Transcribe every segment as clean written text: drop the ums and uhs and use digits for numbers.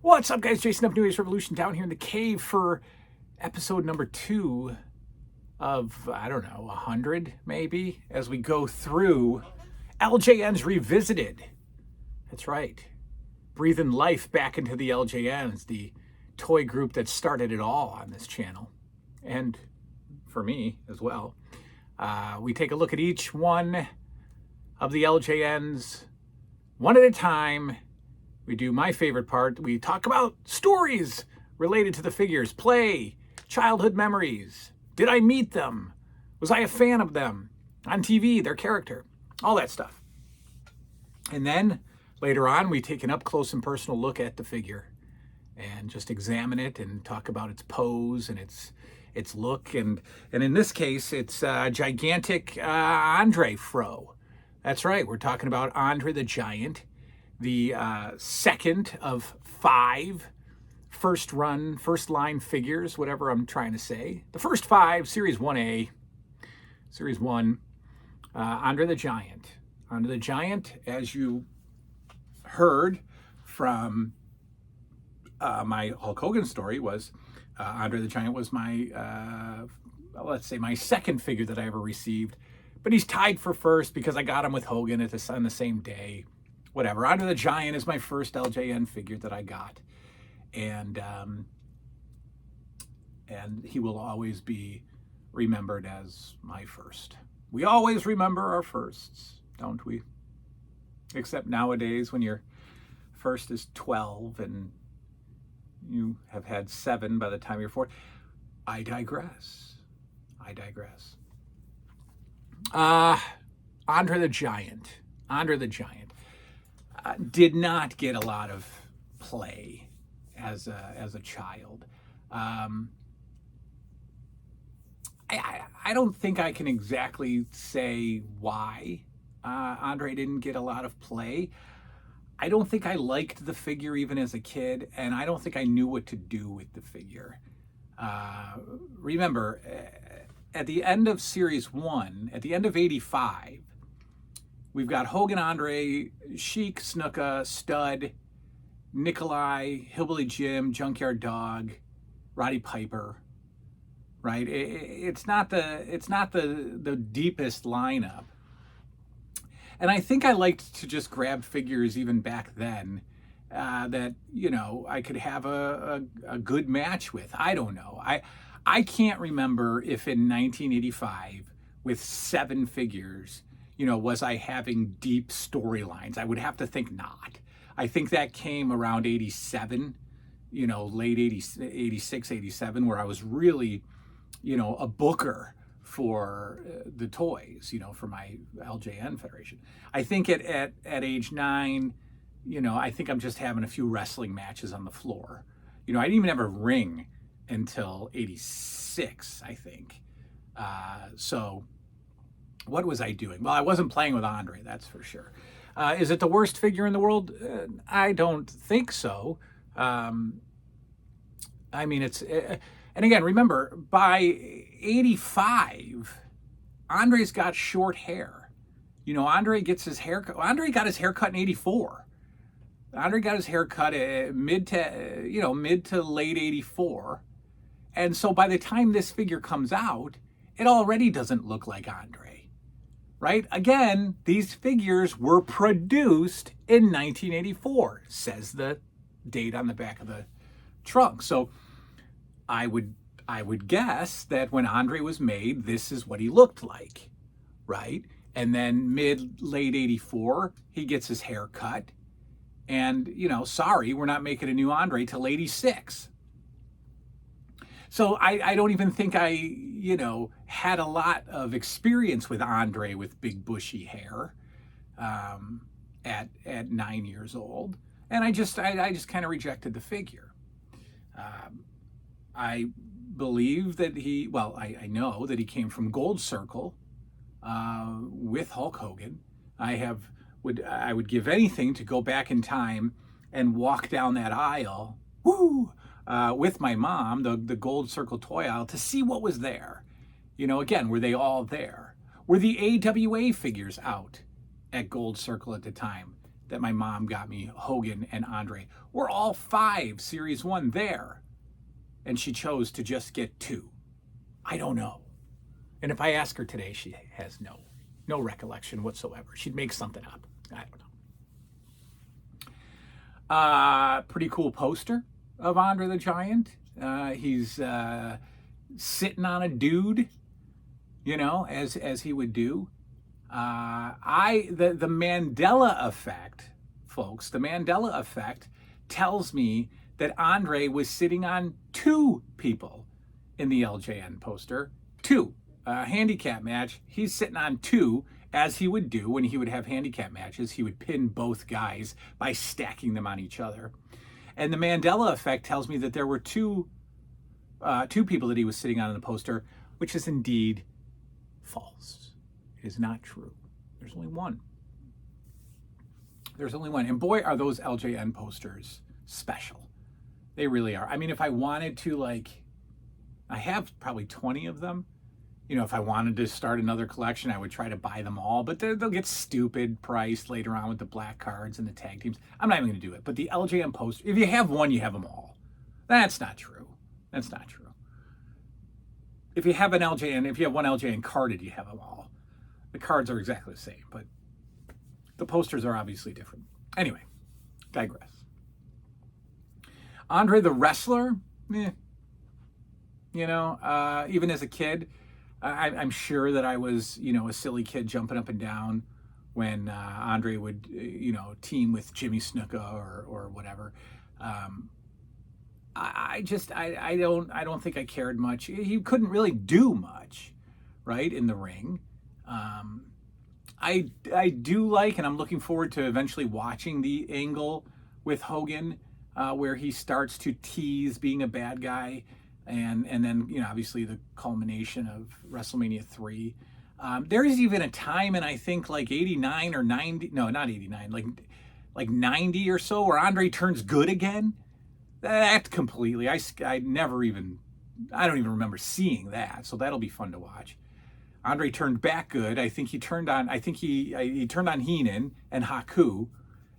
What's up, guys? Jason of New Age Revolution down here in the cave for episode number 2 of, I don't know, 100 maybe, as we go through LJN's Revisited. That's right. Breathing life back into the LJNs, the toy group that started it all on this channel. And for me as well. We take a look at each one of the LJNs one at a time. We do my favorite part. We talk about stories related to the figures, play, childhood memories. Did I meet them? Was I a fan of them? On TV, their character, all that stuff. And then later on, we take an up close and personal look at the figure and just examine it and talk about its pose and its look. And in this case, it's gigantic Andre Fro. That's right. We're talking about Andre the Giant. The second of 5 first line figures, whatever I'm trying to say. The first 5, Series 1A, Series 1, Andre the Giant. Andre the Giant, as you heard from my Hulk Hogan story, was Andre the Giant was my, let's say, my second figure that I ever received. But he's tied for first because I got him with Hogan on the same day. Whatever. Andre the Giant is my first LJN figure that I got. And he will always be remembered as my first. We always remember our firsts, don't we? Except nowadays when your first is 12 and you have had 7 by the time you're 4. I digress. Andre the Giant. Did not get a lot of play as a child. I don't think I can exactly say why Andre didn't get a lot of play. I don't think I liked the figure even as a kid, and I don't think I knew what to do with the figure. Remember, at the end of Series 1, at the end of 85, we've got Hogan, Andre, Sheik, Snuka, Stud, Nikolai, Hillbilly Jim, Junkyard Dog, Roddy Piper. Right? It's not the deepest lineup. And I think I liked to just grab figures even back then that, you know, I could have a good match with. I don't know. I can't remember if in 1985 with 7 figures, you know, was I having deep storylines? I would have to think not. I think that came around 87, you know, late 86, 87, where I was really, you know, a booker for the toys, you know, for my LJN Federation. I think at age 9, you know, I think I'm just having a few wrestling matches on the floor. You know, I didn't even have a ring until 86, I think. So what was I doing? Well, I wasn't playing with Andre, that's for sure. Is it the worst figure in the world? I don't think so. I mean, it's... and again, remember, by 85, Andre's got short hair. You know, Andre gets his haircut. Andre got his hair cut in 84. Andre got his hair cut mid to late 84. And so by the time this figure comes out, it already doesn't look like Andre, right? Again, these figures were produced in 1984, says the date on the back of the trunk. So I would guess that when Andre was made, this is what he looked like, right? And then late 84, he gets his hair cut. And, you know, sorry, we're not making a new Andre till 86. So I don't even think I, you know, had a lot of experience with Andre with big bushy hair at 9 years old. And I just kind of rejected the figure. I believe that I know that he came from Gold Circle with Hulk Hogan. I would give anything to go back in time and walk down that aisle, with my mom, the Gold Circle toy aisle, to see what was there. You know, again, were they all there? Were the AWA figures out at Gold Circle at the time? that my mom got me Hogan and Andre. We're all 5 Series 1 there. And she chose to just get 2. I don't know. And if I ask her today, she has no recollection whatsoever. She'd make something up. I don't know. Pretty cool poster of Andre the Giant. He's sitting on a dude, as he would do. The Mandela effect, folks, the Mandela effect tells me that Andre was sitting on 2 people in the LJN poster. 2. Handicap match, he's sitting on 2, as he would do when he would have handicap matches. He would pin both guys by stacking them on each other. And the Mandela effect tells me that there were 2 people that he was sitting on in the poster, which is indeed false. It is not true. There's only one. There's only one. And boy, are those LJN posters special. They really are. I mean, if I wanted to, I have probably 20 of them. If I wanted to start another collection, I would try to buy them all, but they'll get stupid priced later on with the black cards and the tag teams. I'm not even going to do it. But the LJN poster, if you have one, you have them all. That's not true. That's not true. If you have one LJN carded, you have them all. The cards are exactly the same, but the posters are obviously different. Anyway, digress. Andre the Wrestler, even as a kid, I'm sure that I was, a silly kid jumping up and down when Andre would, team with Jimmy Snuka or whatever. I don't think I cared much. He couldn't really do much, right, in the ring. I do like, and I'm looking forward to eventually watching the angle with Hogan, where he starts to tease being a bad guy. And then, obviously the culmination of WrestleMania 3. There is even a time in, I think, 89 or 90, no, not 89, like 90 or so, where Andre turns good again. That completely, I don't even remember seeing that. So that'll be fun to watch. Andre turned back good. I think he turned on Heenan and Haku.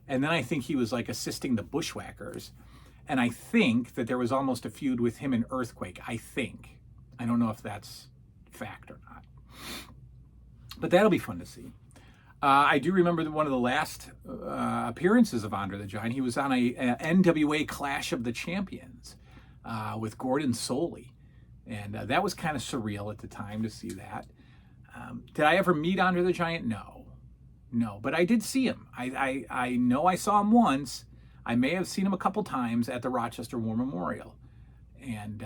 And then I think he was assisting the Bushwhackers. And I think that there was almost a feud with him and Earthquake. I think. I don't know if that's fact or not. But that'll be fun to see. I do remember one of the last appearances of Andre the Giant. He was on a NWA Clash of the Champions with Gordon Soley. And that was kind of surreal at the time to see that. Did I ever meet Andre the Giant? No. But I did see him. I know I saw him once. I may have seen him a couple times at the Rochester War Memorial. And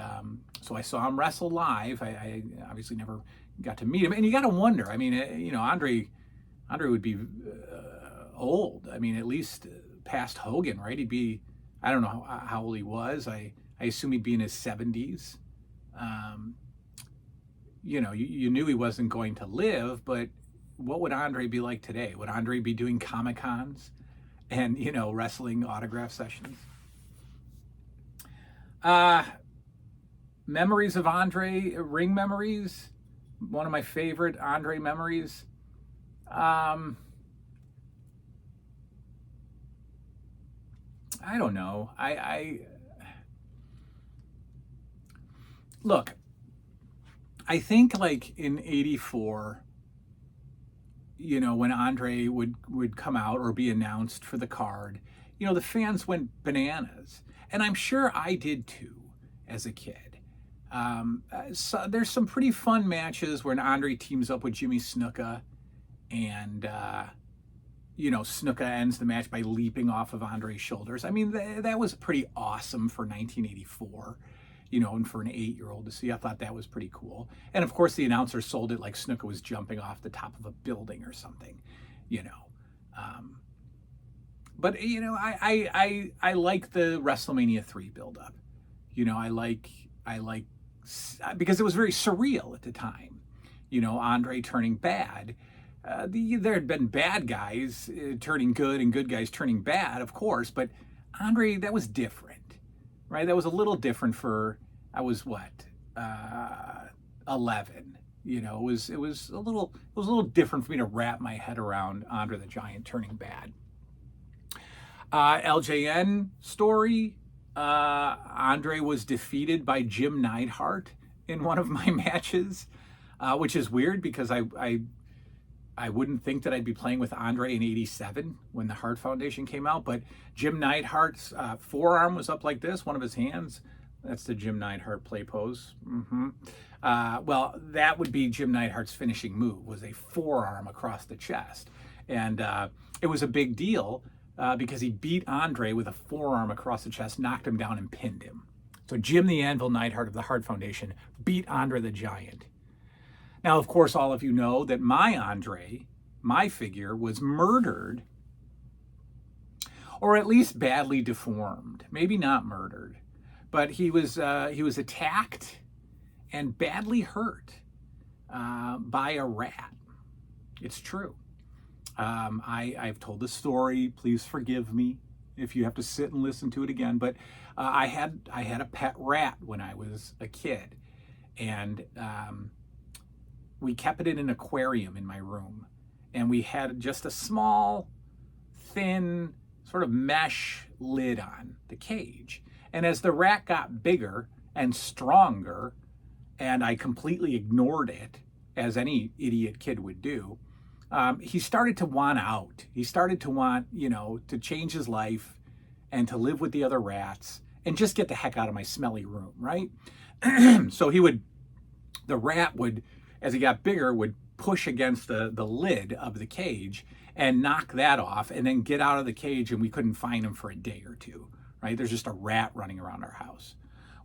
so I saw him wrestle live. I obviously never got to meet him. And you got to wonder, Andre would be old. At least past Hogan, right? He'd be, I don't know how old he was. I assume he'd be in his 70s. You knew he wasn't going to live, but what would Andre be like today? Would Andre be doing Comic-Cons? And, wrestling autograph sessions. Memories of Andre, ring memories. One of my favorite Andre memories. I don't know. Look, I think in 84, when Andre would come out or be announced for the card, the fans went bananas. And I'm sure I did too as a kid. So there's some pretty fun matches when Andre teams up with Jimmy Snuka and, Snuka ends the match by leaping off of Andre's shoulders. That was pretty awesome for 1984. And for an 8-year-old to see, I thought that was pretty cool. And of course, the announcer sold it like Snuka was jumping off the top of a building or something, But I like the WrestleMania 3 buildup. I like because it was very surreal at the time. Andre turning bad. There had been bad guys turning good and good guys turning bad, of course, but Andre, that was different. Right, that was a little different for, I was 11. It was a little different for me to wrap my head around Andre the Giant turning bad. LJN story. Andre was defeated by Jim Neidhart in one of my matches, which is weird because I wouldn't think that I'd be playing with Andre in '87 when the Hart Foundation came out, but Jim Neidhart's forearm was up like this, one of his hands. That's the Jim Neidhart play pose. Well, that would be Jim Neidhart's finishing move, was a forearm across the chest. And it was a big deal because he beat Andre with a forearm across the chest, knocked him down, and pinned him. So Jim the Anvil Neidhart of the Hart Foundation beat Andre the Giant. Now, of course, all of you know that my Andre, my figure, was murdered, or at least badly deformed. Maybe not murdered, but he was attacked and badly hurt by a rat. It's true. I've told the story. Please forgive me if you have to sit and listen to it again. But I had a pet rat when I was a kid, and we kept it in an aquarium in my room, and we had just a small, thin, sort of mesh lid on the cage. And as the rat got bigger and stronger, and I completely ignored it, as any idiot kid would do, he started to want out. He started to want, to change his life and to live with the other rats and just get the heck out of my smelly room, right? So the rat would, as he got bigger, would push against the lid of the cage and knock that off and then get out of the cage, and we couldn't find him for a day or two, right? There's just a rat running around our house.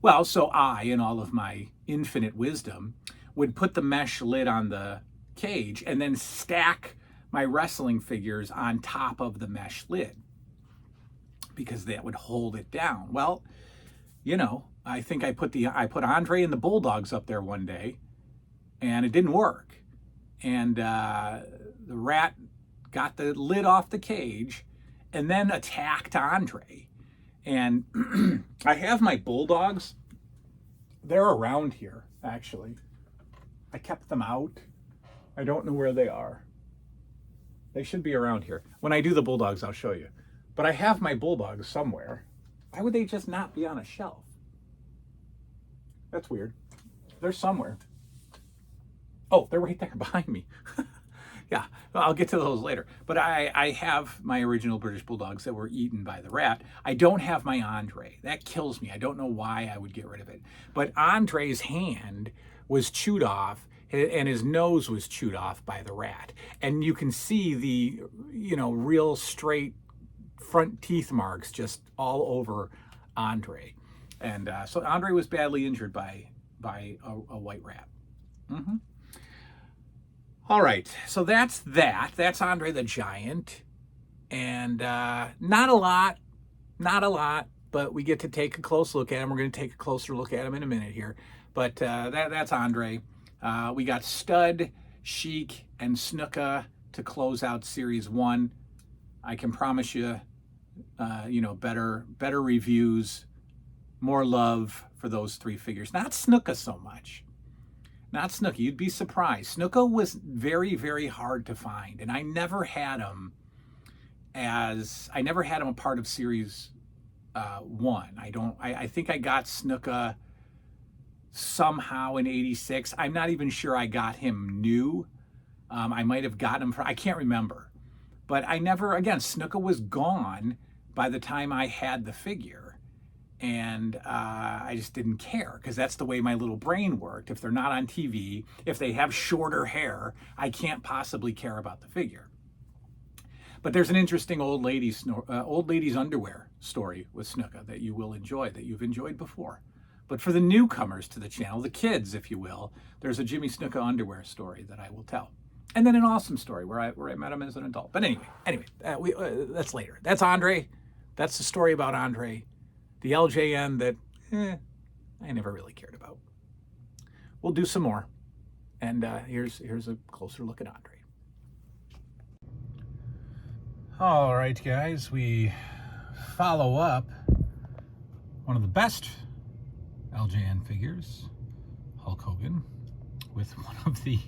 Well, so I, in all of my infinite wisdom, would put the mesh lid on the cage and then stack my wrestling figures on top of the mesh lid because that would hold it down. Well, I think I put Andre and the Bulldogs up there one day, and it didn't work. And the rat got the lid off the cage and then attacked Andre. And I have my Bulldogs. They're around here, actually. I kept them out. I don't know where they are. They should be around here. When I do the Bulldogs, I'll show you. But I have my Bulldogs somewhere. Why would they just not be on a shelf? That's weird. They're somewhere. Oh, they're right there behind me. Yeah, I'll get to those later. But I have my original British Bulldogs that were eaten by the rat. I don't have my Andre. That kills me. I don't know why I would get rid of it. But Andre's hand was chewed off, and his nose was chewed off by the rat. And you can see the, real straight front teeth marks just all over Andre. And so Andre was badly injured by a white rat. All right, so that's that. That's Andre the Giant. And not a lot, but we get to take a close look at him. We're going to take a closer look at him in a minute here. But that's Andre. We got Stud, Sheik, and Snuka to close out Series 1. I can promise you, better reviews, more love for those three figures. Not Snuka so much. Not Snuka. You'd be surprised. Snuka was very, very hard to find, and I never had him a part of Series 1. I think I got Snuka somehow in '86. I'm not even sure I got him new. I might have gotten him I can't remember. But Snuka was gone by the time I had the figure. And I just didn't care because that's the way my little brain worked. If they're not on TV, if they have shorter hair, I can't possibly care about the figure. But there's an interesting old lady's underwear story with Snuka that you will enjoy, that you've enjoyed before. But for the newcomers to the channel, the kids, if you will, there's a Jimmy Snuka underwear story that I will tell. And then an awesome story where I met him as an adult. But anyway, that's later. That's Andre. That's the story about Andre. The LJN that I never really cared about. We'll do some more. And here's a closer look at Andre. All right, guys, we follow up one of the best LJN figures, Hulk Hogan, with one of the,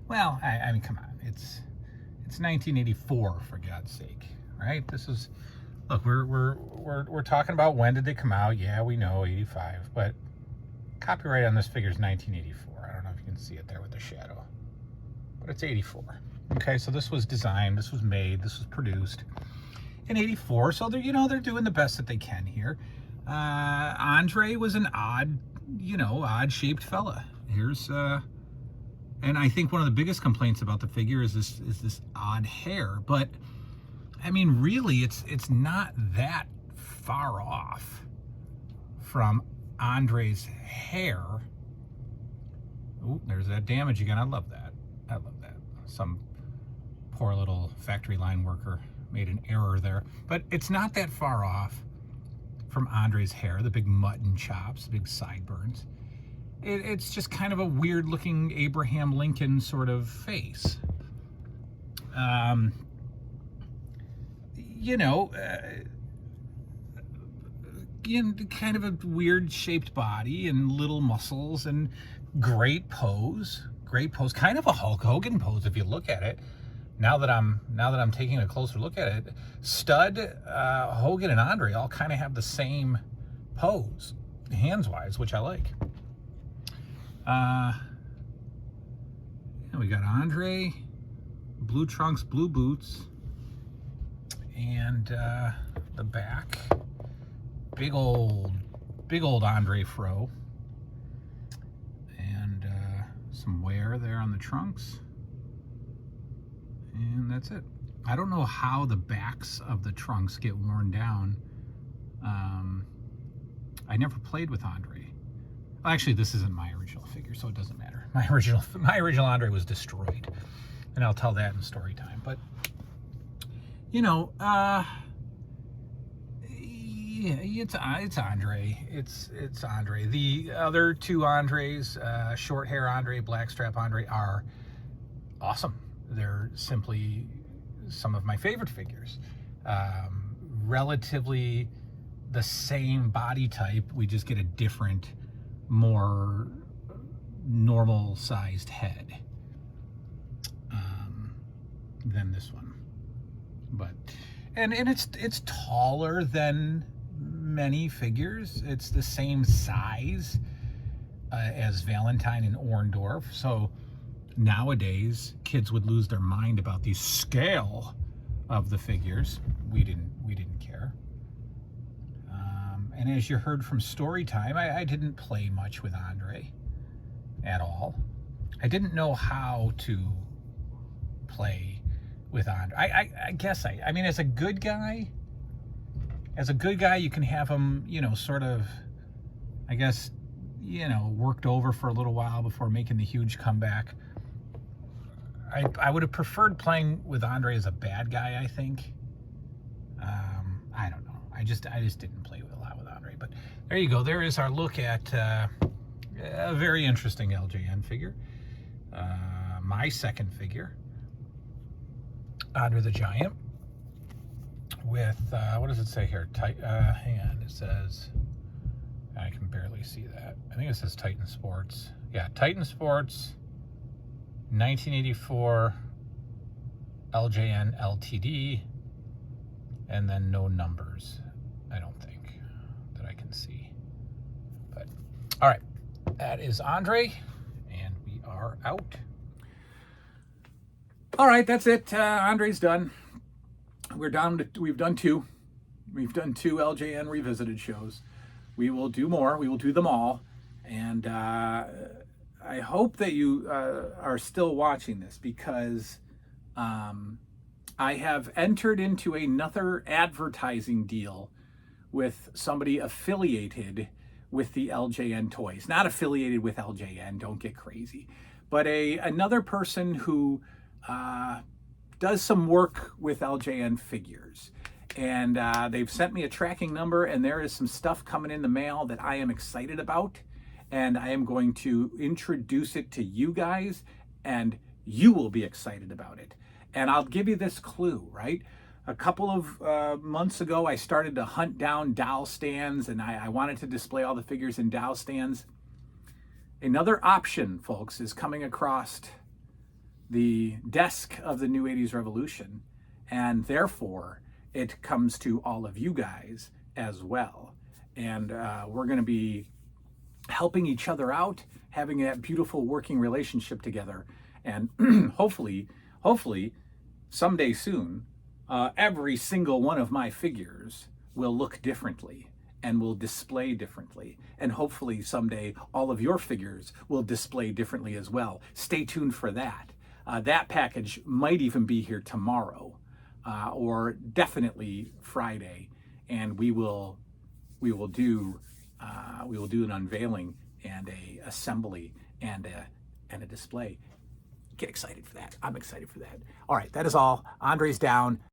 well, I mean, come on, it's 1984, for God's sake, right? This is Look, we're talking about when did they come out. Yeah, we know 85, but copyright on this figure is 1984. I don't know if you can see it there with the shadow, but it's 84. Okay, so this was designed, this was made, this was produced in 84. So they're, they're doing the best that they can here. Andre was an odd shaped fella. Here's and I think one of the biggest complaints about the figure is this odd hair, but I mean, really, it's not that far off from Andre's hair. Oh, there's that damage again. I love that. Some poor little factory line worker made an error there, but it's not that far off from Andre's hair, the big mutton chops, the big sideburns. It's just kind of a weird looking Abraham Lincoln sort of face. Kind of a weird shaped body and little muscles and great pose, kind of a Hulk Hogan pose if you look at it. Now that I'm taking a closer look at it, Stud, Hogan, and Andre all kind of have the same pose, hands-wise, which I like. We got Andre, blue trunks, blue boots, and the back, big old Andre fro, and some wear there on the trunks. And that's it. I don't know how the backs of the trunks get worn down. I never played with Andre. Well, actually, this isn't my original figure, so it doesn't matter. My original Andre was destroyed, and I'll tell that in story time. But it's Andre. It's Andre. The other two Andres, short hair Andre, blackstrap Andre, are awesome. They're simply some of my favorite figures. Relatively the same body type, we just get a different, more normal sized head than this one. But and it's taller than many figures. It's the same size as Valentine and Orndorff. So nowadays, kids would lose their mind about the scale of the figures. We didn't care. And as you heard from story time, I didn't play much with Andre at all. I didn't know how to play with Andre. I guess I mean, as a good guy, you can have him, sort of, I guess, worked over for a little while before making the huge comeback. I would have preferred playing with Andre as a bad guy, I think. I don't know. I just didn't play a lot with Andre. But there you go. There is our look at a very interesting LJN figure. My second figure, Andre the Giant, with, what does it say here? Hang on. It says, I can barely see that. I think it says Titan Sports. Yeah, Titan Sports, 1984 LJN LTD, and then no numbers, I don't think, that I can see. But all right, that is Andre, and we are out. All right, that's it. Andre's done. We've done two LJN revisited shows. We will do more. We will do them all, and I hope that you are still watching this, because I have entered into another advertising deal with somebody affiliated with the LJN toys. Not affiliated with LJN, don't get crazy. But another person who does some work with LJN figures. And they've sent me a tracking number, and there is some stuff coming in the mail that I am excited about. And I am going to introduce it to you guys, and you will be excited about it. And I'll give you this clue, right? A couple of months ago, I started to hunt down dowel stands, and I wanted to display all the figures in dowel stands. Another option, folks, is coming across the desk of the New 80s Revolution, and therefore, it comes to all of you guys as well. And we're going to be helping each other out, having that beautiful working relationship together. And hopefully, someday soon, every single one of my figures will look differently and will display differently. And hopefully someday all of your figures will display differently as well. Stay tuned for that. That package might even be here tomorrow, or definitely Friday, and we will do an unveiling and a assembly and a display. Get excited for that. I'm excited for that. All right, that is all. Andre's down.